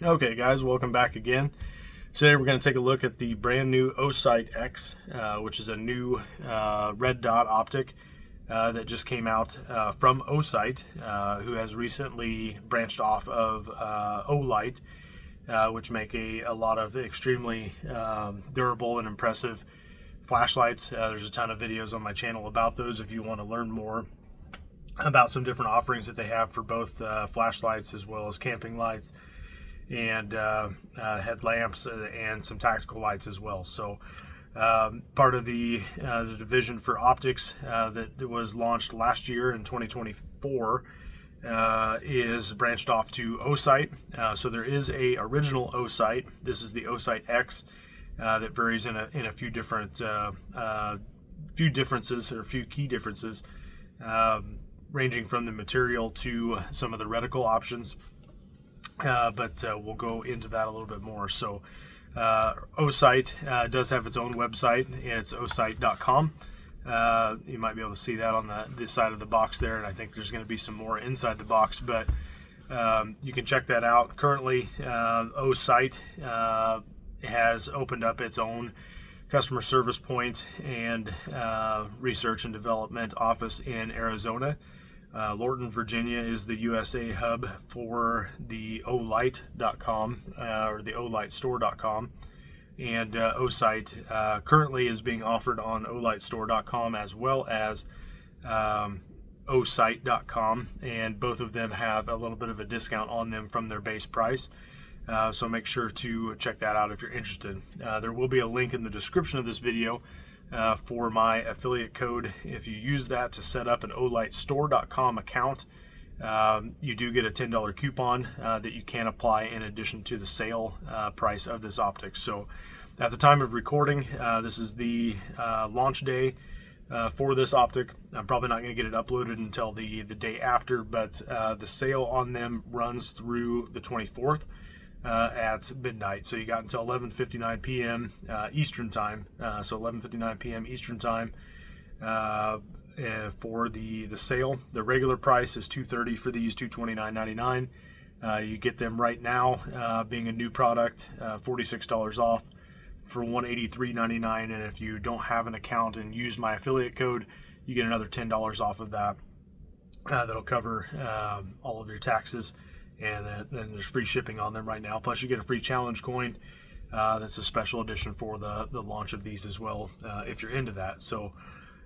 Okay guys, welcome back again. Today we're going to take a look at the brand new Osight X, which is a new red dot optic that just came out from Osight, who has recently branched off of Olight, which make a lot of extremely durable and impressive flashlights. There's a ton of videos on my channel about those if you want to learn more about some different offerings that they have for both flashlights as well as camping lights and headlamps and some tactical lights as well. So part of the division for optics that was launched last year in 2024 is branched off to Osight. So there is a original Osight. This is the Osight X that varies in a few different few key differences, ranging from the material to some of the reticle options. But we'll go into that a little bit more. So Osight does have its own website, and it's osight.com. You might be able to see that on this side of the box there, and I think there's going to be some more inside the box, but you can check that out. Currently, Osight has opened up its own customer service point and research and development office in Arizona. Lorton, Virginia is the USA hub for the Olight.com or the OlightStore.com, and Osight currently is being offered on OlightStore.com as well as Osight.com, and both of them have a little bit of a discount on them from their base price. So make sure to check that out if you're interested. There will be a link in the description of this video for my affiliate code. If you use that to set up an OlightStore.com account, you do get a $10 coupon that you can apply in addition to the sale price of this optic. So at the time of recording, this is the launch day for this optic. I'm probably not going to get it uploaded until the day after, but the sale on them runs through the 24th. At midnight, so you got until 11:59 p.m. Eastern time. So 11:59 p.m. Eastern time for the sale. The regular price is $230 for these, $229.99. You get them right now, being a new product, $46 off for $183.99. And if you don't have an account and use my affiliate code, you get another $10 off of that. That'll cover all of your taxes. And then there's free shipping on them right now. Plus you get a free challenge coin. That's a special edition for the launch of these as well, if you're into that. So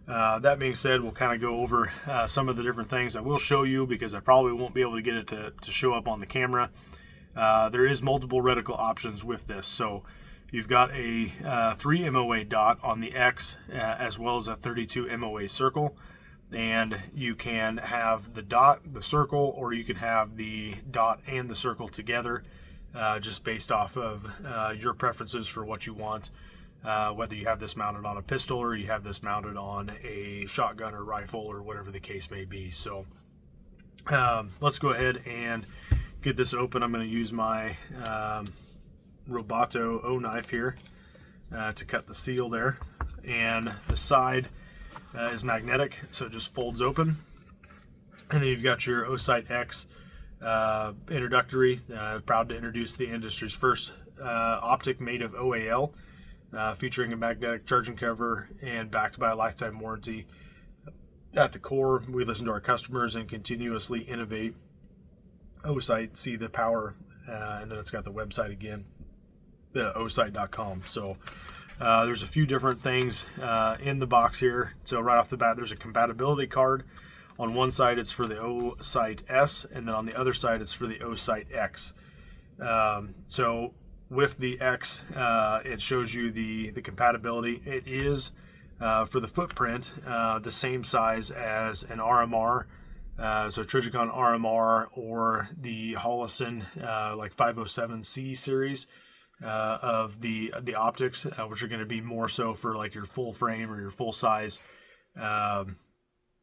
that being said, we'll kind of go over some of the different things I will show you, because I probably won't be able to get it to show up on the camera. There is multiple reticle options with this. So you've got a 3 MOA dot on the X, as well as a 32 MOA circle. And you can have the dot, the circle, or you can have the dot and the circle together, just based off of your preferences for what you want, whether you have this mounted on a pistol or you have this mounted on a shotgun or rifle or whatever the case may be. So let's go ahead and get this open. I'm going to use my Roboto O knife here to cut the seal there, and the side is magnetic, so it just folds open. And then you've got your Osight X introductory. Proud to introduce the industry's first optic made of OAL, featuring a magnetic charging cover and backed by a lifetime warranty. At the core, we listen to our customers and continuously innovate. Osight, see the power, and then it's got the website again, the osight.com. So there's a few different things in the box here. So right off the bat, there's a compatibility card. On one side, it's for the Osight S, and then on the other side, it's for the Osight X. So with the X, it shows you the compatibility. It is, for the footprint, the same size as an RMR, so Trijicon RMR, or the Holosun like 507C series. Of the optics, which are going to be more so for like your full frame or your full size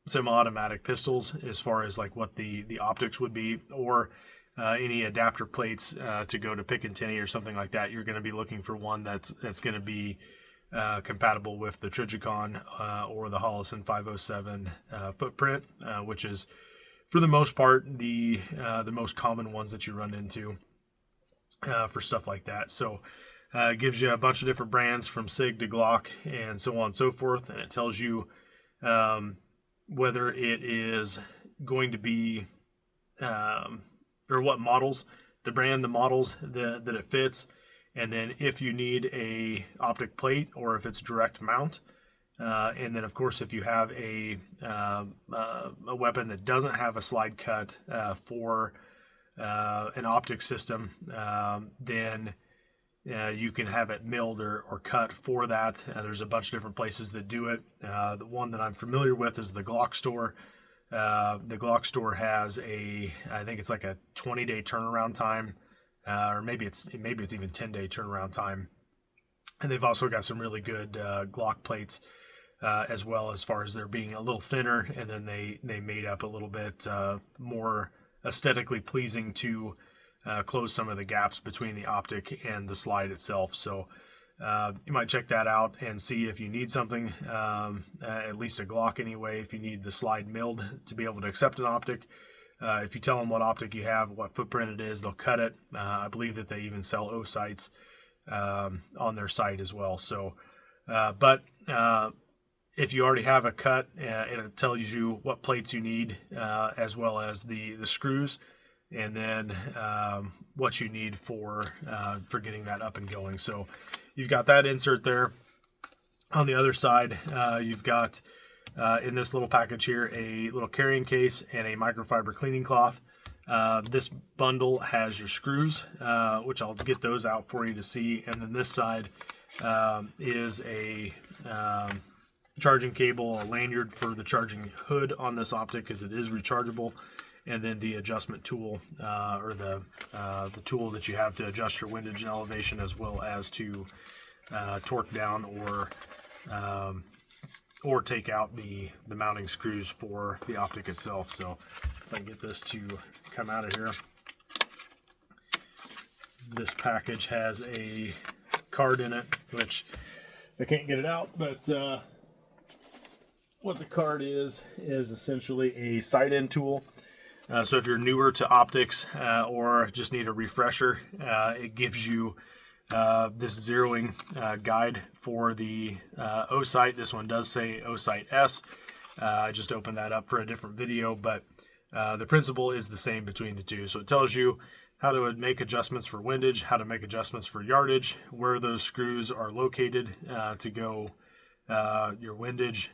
semi-automatic pistols, as far as like what the optics would be, or any adapter plates to go to Picatinny or something like that. You're going to be looking for one that's going to be compatible with the Trijicon or the Holosun 507 footprint, which is for the most part the most common ones that you run into. for stuff like that. So it gives you a bunch of different brands from SIG to Glock and so on and so forth, and it tells you whether it is going to be or what models, the brand, the models that it fits, and then if you need a optic plate or if it's direct mount. And then, of course, if you have a weapon that doesn't have a slide cut for an optic system, then you can have it milled or cut for that. There's a bunch of different places that do it. The one that I'm familiar with is the Glock store. The Glock store has I think it's like a 20-day turnaround time, or maybe it's even 10-day turnaround time. And they've also got some really good Glock plates as well, as far as they're being a little thinner, and then they made up a little bit more aesthetically pleasing to close some of the gaps between the optic and the slide itself. So you might check that out and see if you need something, at least a Glock anyway, if you need the slide milled to be able to accept an optic. If you tell them what optic you have, what footprint it is, they'll cut it. I believe that they even sell Osights on their site as well. So, but if you already have a cut, it tells you what plates you need, as well as the screws, and then what you need for getting that up and going. So you've got that insert there. On the other side, you've got in this little package here a little carrying case and a microfiber cleaning cloth. This bundle has your screws, which I'll get those out for you to see. And then this side is a charging cable, a lanyard for the charging hood on this optic, as it is rechargeable, and then the adjustment tool, or the tool that you have to adjust your windage and elevation, as well as to torque down or take out the mounting screws for the optic itself. So if I can get this to come out of here, this package has a card in it, which I can't get it out, but what the card is essentially a sight-in tool. So if you're newer to optics or just need a refresher, it gives you this zeroing guide for the Osight. This one does say Osight S. I just opened that up for a different video, but the principle is the same between the two. So it tells you how to make adjustments for windage, how to make adjustments for yardage, where those screws are located to go your windage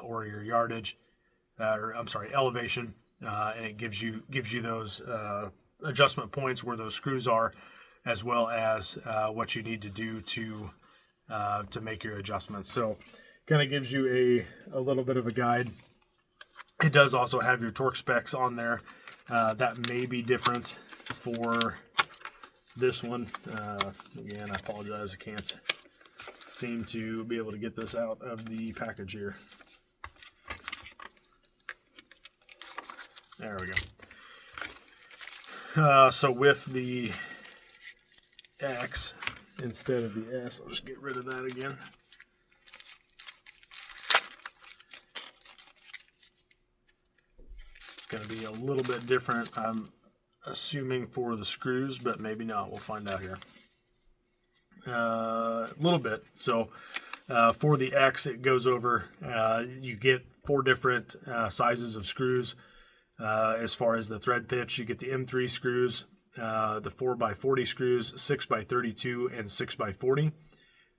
or your yardage, elevation, and it gives you those adjustment points where those screws are, as well as what you need to do to make your adjustments. So kind of gives you a little bit of a guide. It does also have your torque specs on there. That may be different for this one. Again, I apologize, I can't seem to be able to get this out of the package here. There we go. So with the X instead of the S, I'll just get rid of that again. It's going to be a little bit different, I'm assuming, for the screws, but maybe not. We'll find out here. A little bit. So for the X, it goes over, you get 4 different sizes of screws. As far as the thread pitch, you get the M3 screws, the 4x40 screws, 6x32, and 6x40.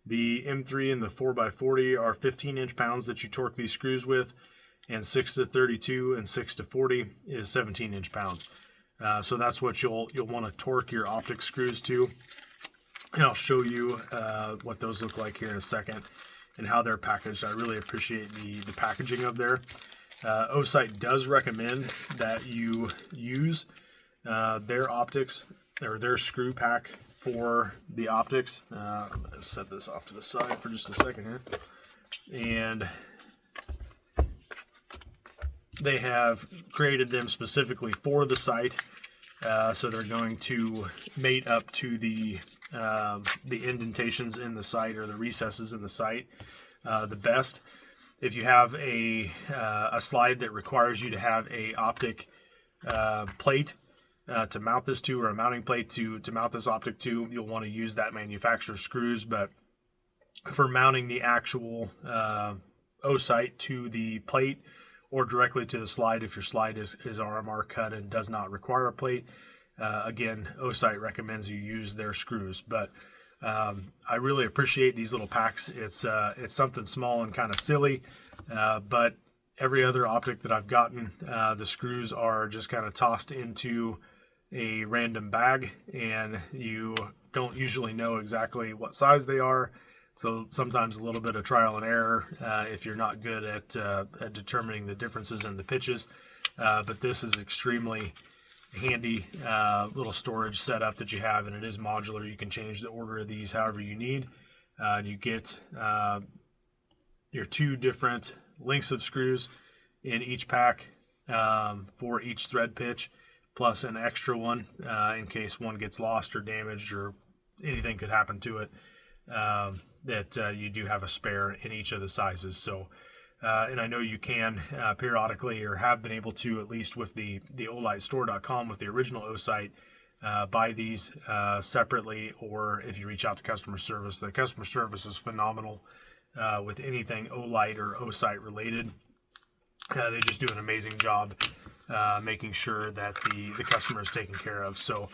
The M3 and the 4x40 are 15 inch-pounds that you torque these screws with, and 6 to 32 and 6 to 40 is 17 inch-pounds. So that's what you'll want to torque your optic screws to. And I'll show you what those look like here in a second and how they're packaged. I really appreciate the packaging of there. Osight does recommend that you use their optics or their screw pack for the optics. I'm going to set this off to the side for just a second here. And they have created them specifically for the sight. So they're going to mate up to the indentations in the sight, or the recesses in the sight, the best. If you have a slide that requires you to have a optic plate, to mount this to, or a mounting plate to mount this optic to, you'll want to use that manufacturer's screws. But for mounting the actual Osight to the plate or directly to the slide, if your slide is RMR cut and does not require a plate, again, Osight recommends you use their screws. But I really appreciate these little packs. It's something small and kind of silly, but every other optic that I've gotten, the screws are just kind of tossed into a random bag, and you don't usually know exactly what size they are. So sometimes a little bit of trial and error if you're not good at determining the differences in the pitches. But this is extremely handy little storage setup that you have, and it is modular. You can change the order of these however you need. You get your 2 different lengths of screws in each pack for each thread pitch, plus an extra one in case one gets lost or damaged or anything could happen to it, that you do have a spare in each of the sizes. So and I know you can periodically, or have been able to, at least with the olightstore.com, with the original Osight, buy these separately, or if you reach out to customer service. The customer service is phenomenal with anything Olight or Osight related. They just do an amazing job making sure that the customer is taken care of. So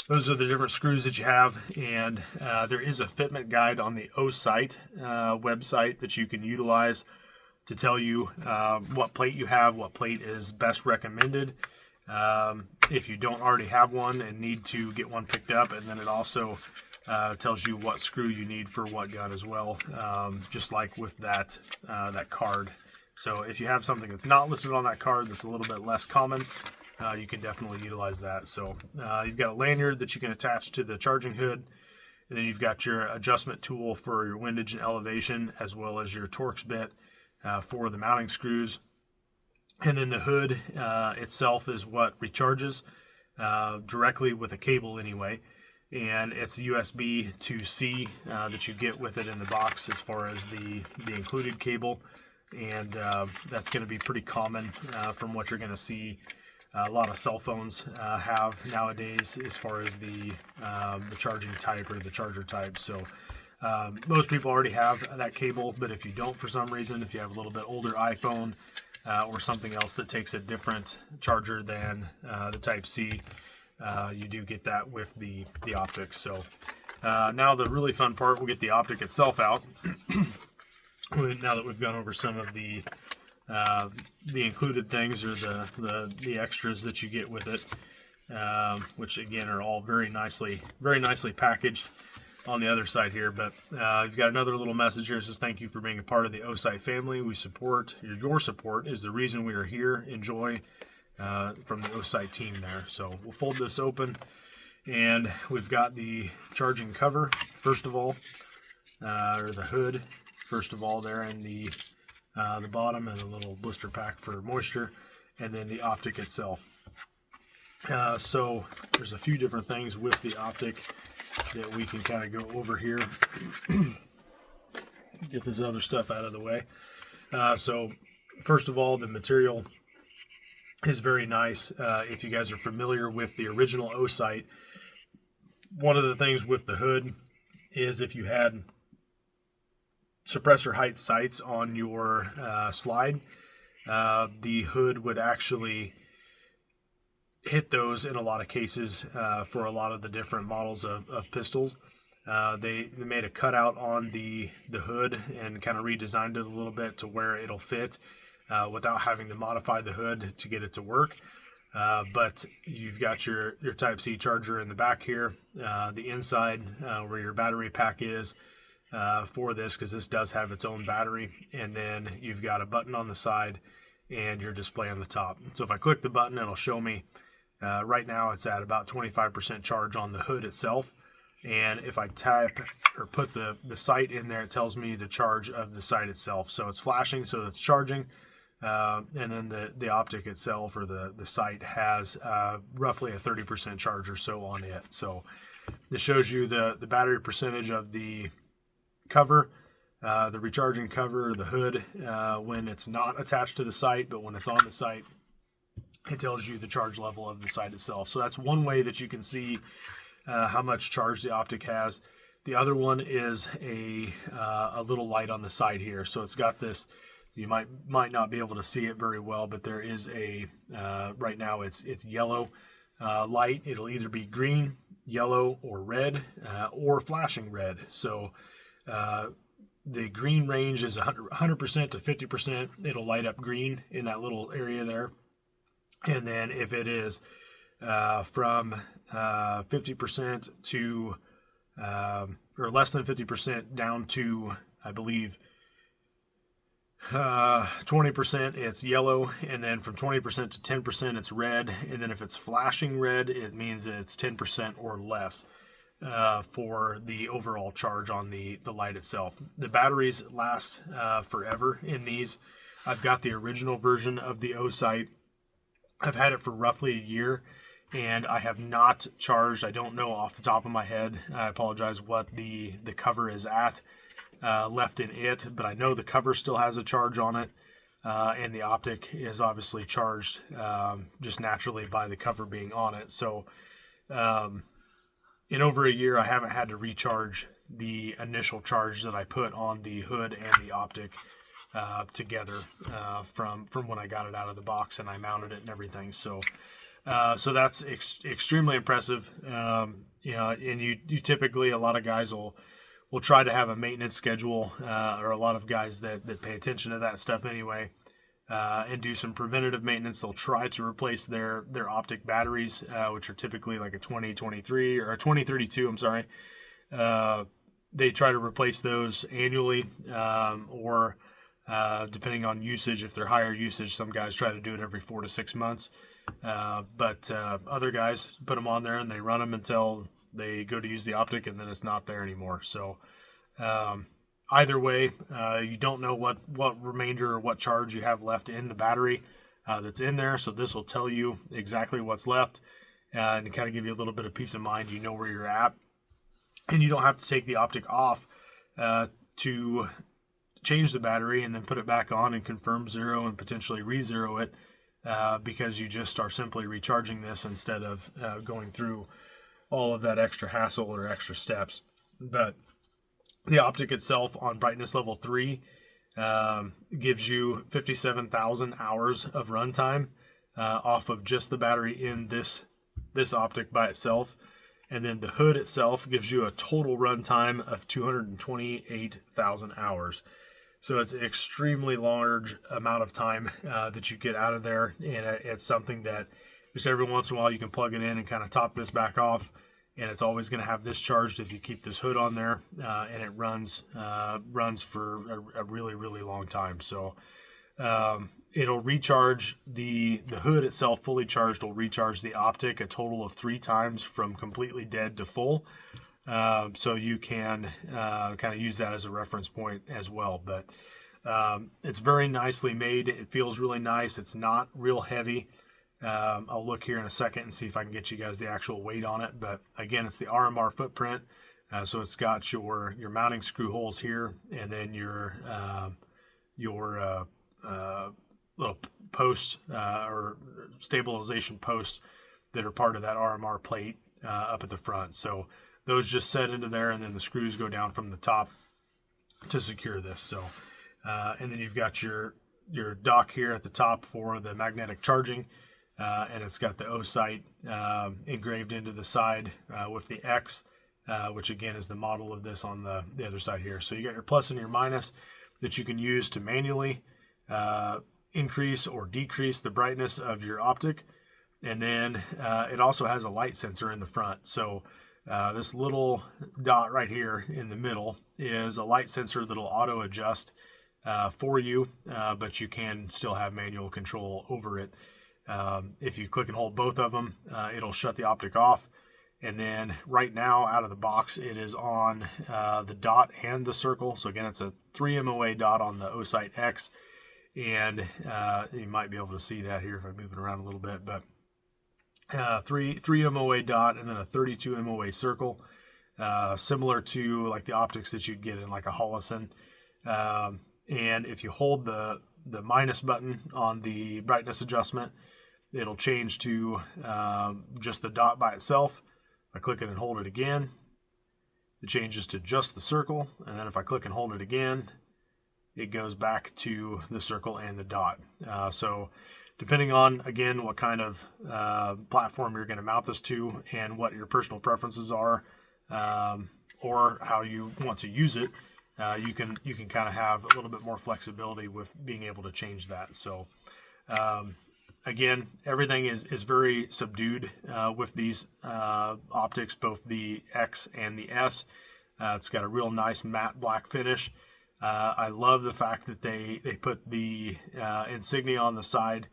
those are the different screws that you have, and there is a fitment guide on the Osight website that you can utilize to tell you what plate you have, what plate is best recommended. If you don't already have one and need to get one picked up, and then it also tells you what screw you need for what gun as well, just like with that card. So if you have something that's not listed on that card that's a little bit less common, you can definitely utilize that. So you've got a lanyard that you can attach to the charging hood, and then you've got your adjustment tool for your windage and elevation, as well as your Torx bit for the mounting screws. And then the hood itself is what recharges directly with a cable anyway, and it's USB to C that you get with it in the box as far as the included cable. And that's going to be pretty common from what you're going to see a lot of cell phones have nowadays, as far as the charging type or the charger type. So most people already have that cable, but if you don't for some reason, if you have a little bit older iPhone or something else that takes a different charger than the Type C, you do get that with the optic. So now the really fun part, we'll get the optic itself out. Now that we've gone over some of the included things, or the extras that you get with it, which again are all very nicely packaged on the other side here. But you've got another little message here. It says, thank you for being a part of the Osight family. We support your support is the reason we are here. Enjoy, from the Osight team there. So we'll fold this open, and we've got the charging cover first of all, or the hood first of all there in the bottom, and a little blister pack for moisture, and then the optic itself. So there's a few different things with the optic that we can kind of go over here. Get this other stuff out of the way. So first of all, the material is very nice. If you guys are familiar with the original Osight, one of the things with the hood is if you had suppressor height sights on your slide, the hood would actually hit those in a lot of cases for a lot of the different models of pistols. They made a cutout on the hood and kind of redesigned it a little bit to where it'll fit without having to modify the hood to get it to work. But you've got your Type C charger in the back here, the inside where your battery pack is for this, because this does have its own battery, and then you've got a button on the side and your display on the top. So if I click the button, it'll show me right now it's at about 25% charge on the hood itself, and if I tap or put the sight in there, it tells me the charge of the sight itself. So it's flashing, so it's charging, and then the optic itself, or the sight, has roughly a 30% charge or so on it. So this shows you the battery percentage of the cover, the recharging cover, the hood, when it's not attached to the sight, but when it's on the sight, it tells you the charge level of the sight itself. So that's one way that you can see how much charge the optic has. The other one is a little light on the side here. So it's got this, you might not be able to see it very well, but there is a, right now it's yellow light. It'll either be green, yellow, or red, or flashing red. So the green range is 100% to 50%. It'll light up green in that little area there. And then if it is from 50% to, or less than 50% down to, I believe, 20%, it's yellow. And then from 20% to 10%, it's red. And then if it's flashing red, it means it's 10% or less for the overall charge on the light itself. The batteries last forever in these. I've got the original version of the Osight. I've had it for roughly a year, and I have not charged. I don't know off the top of my head. I apologize what the cover is at left in it, but I know the cover still has a charge on it, and the optic is obviously charged just naturally by the cover being on it. So in over a year, I haven't had to recharge the initial charge that I put on the hood and the optic together from when I got it out of the box and I mounted it and everything. So that's extremely impressive. You know, and you typically, a lot of guys will try to have a maintenance schedule, or a lot of guys that pay attention to that stuff anyway, and do some preventative maintenance. They'll try to replace their optic batteries, which are typically like a 2023 or a 2032. I'm sorry. They try to replace those annually, or depending on usage. If they're higher usage, some guys try to do it every 4 to 6 months. But other guys put them on there and they run them until they go to use the optic, and then it's not there anymore. So either way, you don't know what remainder or what charge you have left in the battery that's in there. So this will tell you exactly what's left, and kind of give you a little bit of peace of mind. You know where you're at, and you don't have to take the optic off to change the battery and then put it back on and confirm zero and potentially re-zero it, because you just are simply recharging this instead of going through all of that extra hassle or extra steps. But the optic itself on brightness level 3 gives you 57,000 hours of runtime off of just the battery in this optic by itself. And then the hood itself gives you a total runtime of 228,000 hours. So it's an extremely large amount of time that you get out of there. And it's something that just every once in a while you can plug it in and kind of top this back off. And it's always going to have this charged if you keep this hood on there. And it runs for a really, really long time. So it'll recharge the hood itself fully charged will recharge the optic a total of 3 times from completely dead to full. So you can kind of use that as a reference point as well. But it's very nicely made. It feels really nice. It's not real heavy. I'll look here in a second and see if I can get you guys the actual weight on it. But again, it's the RMR footprint. So it's got your mounting screw holes here, and then your little posts or stabilization posts that are part of that RMR plate up at the front. So those just set into there, and then the screws go down from the top to secure this. So, and then you've got your dock here at the top for the magnetic charging, and it's got the Osight engraved into the side with the X, which again is the model of this on the other side here. So you got your plus and your minus that you can use to manually increase or decrease the brightness of your optic. And then it also has a light sensor in the front. So this little dot right here in the middle is a light sensor that'll auto adjust for you, but you can still have manual control over it. If you click and hold both of them, it'll shut the optic off. And then right now out of the box, it is on the dot and the circle. So again, it's a 3 MOA dot on the Osight X. And you might be able to see that here if I move it around a little bit, but 3 MOA dot and then a 32 MOA circle, similar to like the optics that you'd get in like a Holosun. And if you hold the minus button on the brightness adjustment, it'll change to just the dot by itself. If I click it and hold it again, it changes to just the circle. And then if I click and hold it again, it goes back to the circle and the dot. So depending on, again, what kind of platform you're going to mount this to and what your personal preferences are, or how you want to use it, you can kind of have a little bit more flexibility with being able to change that. So again, everything is very subdued with these optics, both the X and the S. It's got a real nice matte black finish. I love the fact that they put the insignia on the side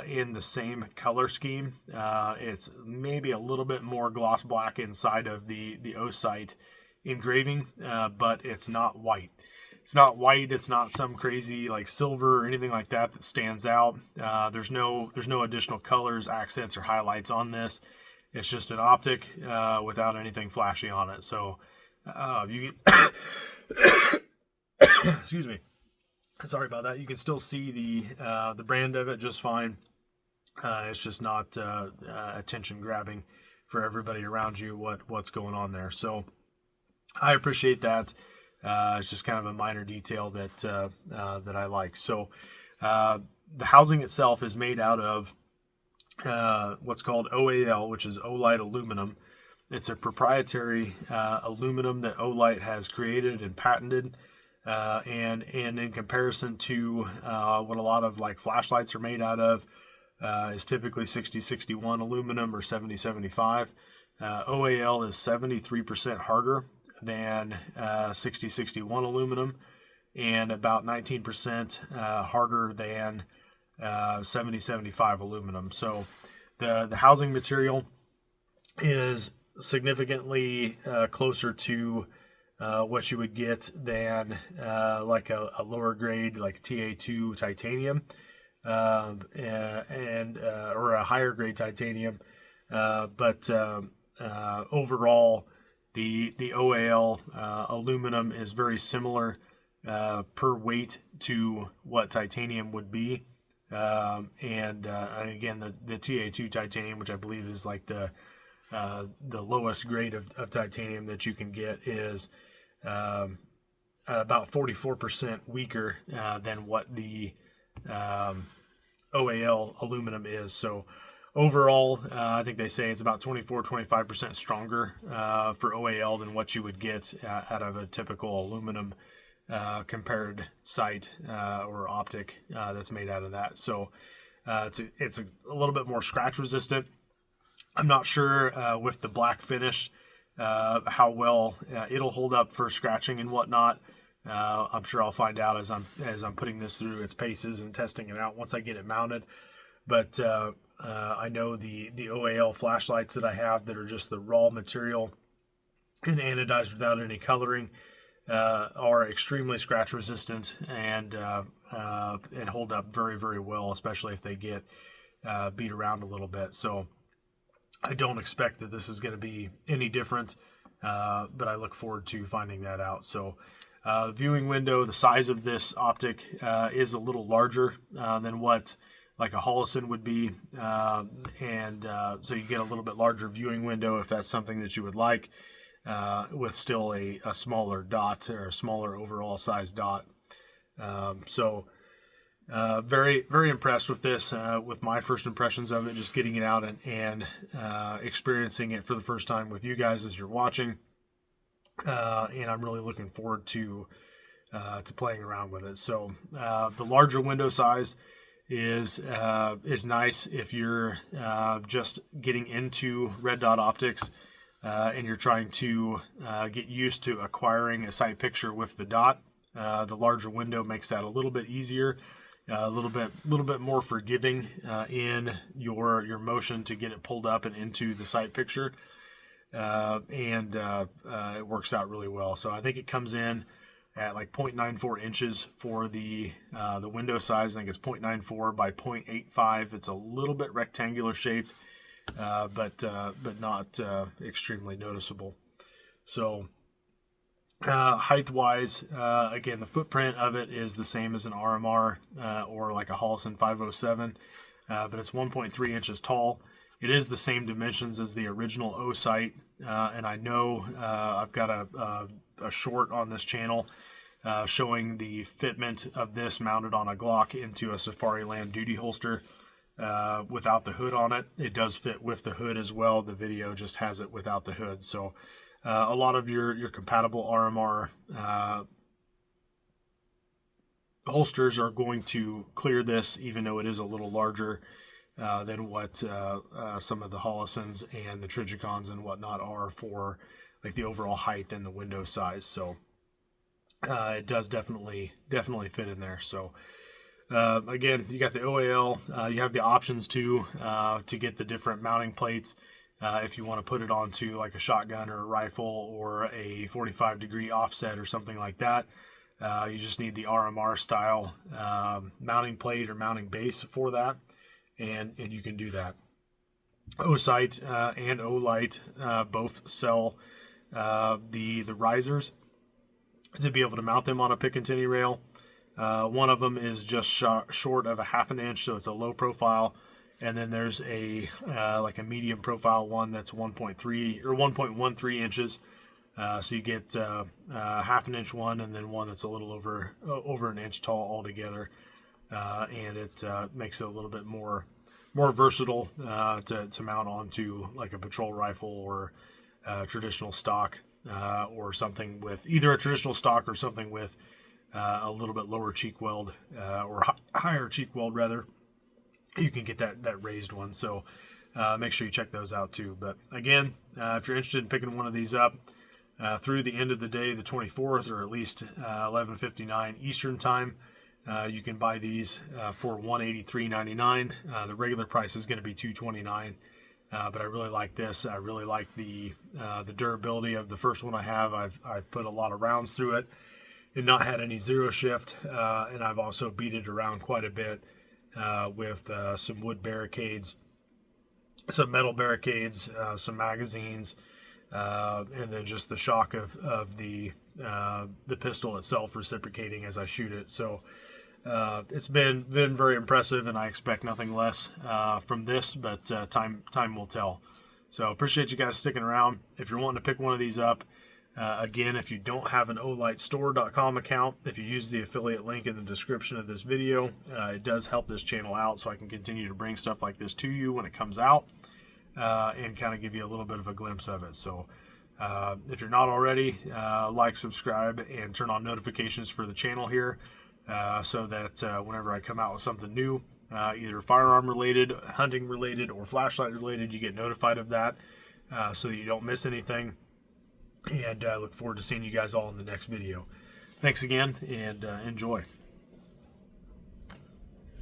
in the same color scheme. It's maybe a little bit more gloss black inside of the Osight engraving, but it's not white. It's not white. It's not some crazy like silver or anything like that that stands out. There's no additional colors, accents, or highlights on this. It's just an optic without anything flashy on it. So you excuse me. Sorry about that. You can still see the brand of it just fine. It's just not attention grabbing for everybody around you what's going on there. So I appreciate that. It's just kind of a minor detail that I like. So the housing itself is made out of what's called OAL, which is Olight aluminum. It's a proprietary aluminum that Olight has created and patented. And in comparison to what a lot of like flashlights are made out of, is typically 60-61 aluminum or 70-75. OAL is 73% harder than 60-61 aluminum and about 19% harder than 70-75 aluminum. So the housing material is significantly closer to what you would get than like a lower grade like TA2 titanium or a higher grade titanium, but overall the OAL aluminum is very similar per weight to what titanium would be, and again the TA2 titanium, which I believe is like the lowest grade of titanium that you can get, is about 44% weaker than what the OAL aluminum is. So overall, I think they say it's about 24-25% stronger for OAL than what you would get out of a typical aluminum compared sight or optic that's made out of that. So it's a little bit more scratch resistant. I'm not sure with the black finish how well it'll hold up for scratching and whatnot. I'm sure I'll find out as I'm putting this through its paces and testing it out once I get it mounted. But I know the OAL flashlights that I have that are just the raw material and anodized without any coloring are extremely scratch resistant and hold up very, very well, especially if they get beat around a little bit. So I don't expect that this is going to be any different, but I look forward to finding that out. So the viewing window, the size of this optic is a little larger than what like a Holosun would be, and so you get a little bit larger viewing window if that's something that you would like, with still a smaller dot or a smaller overall size dot. Very, very impressed with this, with my first impressions of it, just getting it out and experiencing it for the first time with you guys as you're watching. And I'm really looking forward to playing around with it. So the larger window size is nice if you're just getting into red dot optics and you're trying to get used to acquiring a sight picture with the dot. The larger window makes that a little bit easier. A little bit more forgiving in your motion to get it pulled up and into the sight picture, and it works out really well. So I think it comes in at like 0.94 inches for the window size. I think it's 0.94 by 0.85. It's a little bit rectangular shaped, but not extremely noticeable. So height wise, again, the footprint of it is the same as an RMR or like a Holosun 507. but it's 1.3 inches tall. It is the same dimensions as the original Osight, and I know I've got a short on this channel showing the fitment of this mounted on a Glock into a Safariland duty holster without the hood on it. It does fit with the hood as well. The video just has it without the hood. So a lot of your compatible RMR holsters are going to clear this, even though it is a little larger than what some of the Hollisons and the Trigicons and whatnot are for like the overall height and the window size. So it does definitely fit in there. So again, you got the OAL. You have the options to get the different mounting plates if you want to put it onto like a shotgun or a rifle or a 45-degree offset or something like that. You just need the RMR style mounting plate or mounting base for that, and you can do that. Osight and Olight both sell the risers to be able to mount them on a Picatinny rail. One of them is just short of a 1/2 inch, so it's a low profile, and then there's a like a medium profile one that's 1.3 or 1.13 inches. So you get a 1/2 inch one, and then one that's a little over an inch tall altogether, and it makes it a little bit more versatile to mount onto like a patrol rifle or traditional stock, or something with either a traditional stock or something with a little bit lower cheek weld or higher cheek weld rather. You can get that raised one. So make sure you check those out too. But again, if you're interested in picking one of these up, through the end of the day, the 24th, or at least 11:59 Eastern time, you can buy these for $183.99. The regular price is going to be $229, but I really like this. I really like the durability of the first one I have. I've put a lot of rounds through it and not had any zero shift, and I've also beat it around quite a bit with some wood barricades, some metal barricades, some magazines. And then just the shock of the pistol itself reciprocating as I shoot it. So it's been very impressive, and I expect nothing less from this, but time will tell. So appreciate you guys sticking around. If you're wanting to pick one of these up, again, if you don't have an olightstore.com account, if you use the affiliate link in the description of this video, it does help this channel out so I can continue to bring stuff like this to you when it comes out. And kind of give you a little bit of a glimpse of it. So if you're not already, like, subscribe, and turn on notifications for the channel here so that whenever I come out with something new, either firearm related, hunting related, or flashlight related, you get notified of that so that you don't miss anything. And I look forward to seeing you guys all in the next video. Thanks again, and enjoy.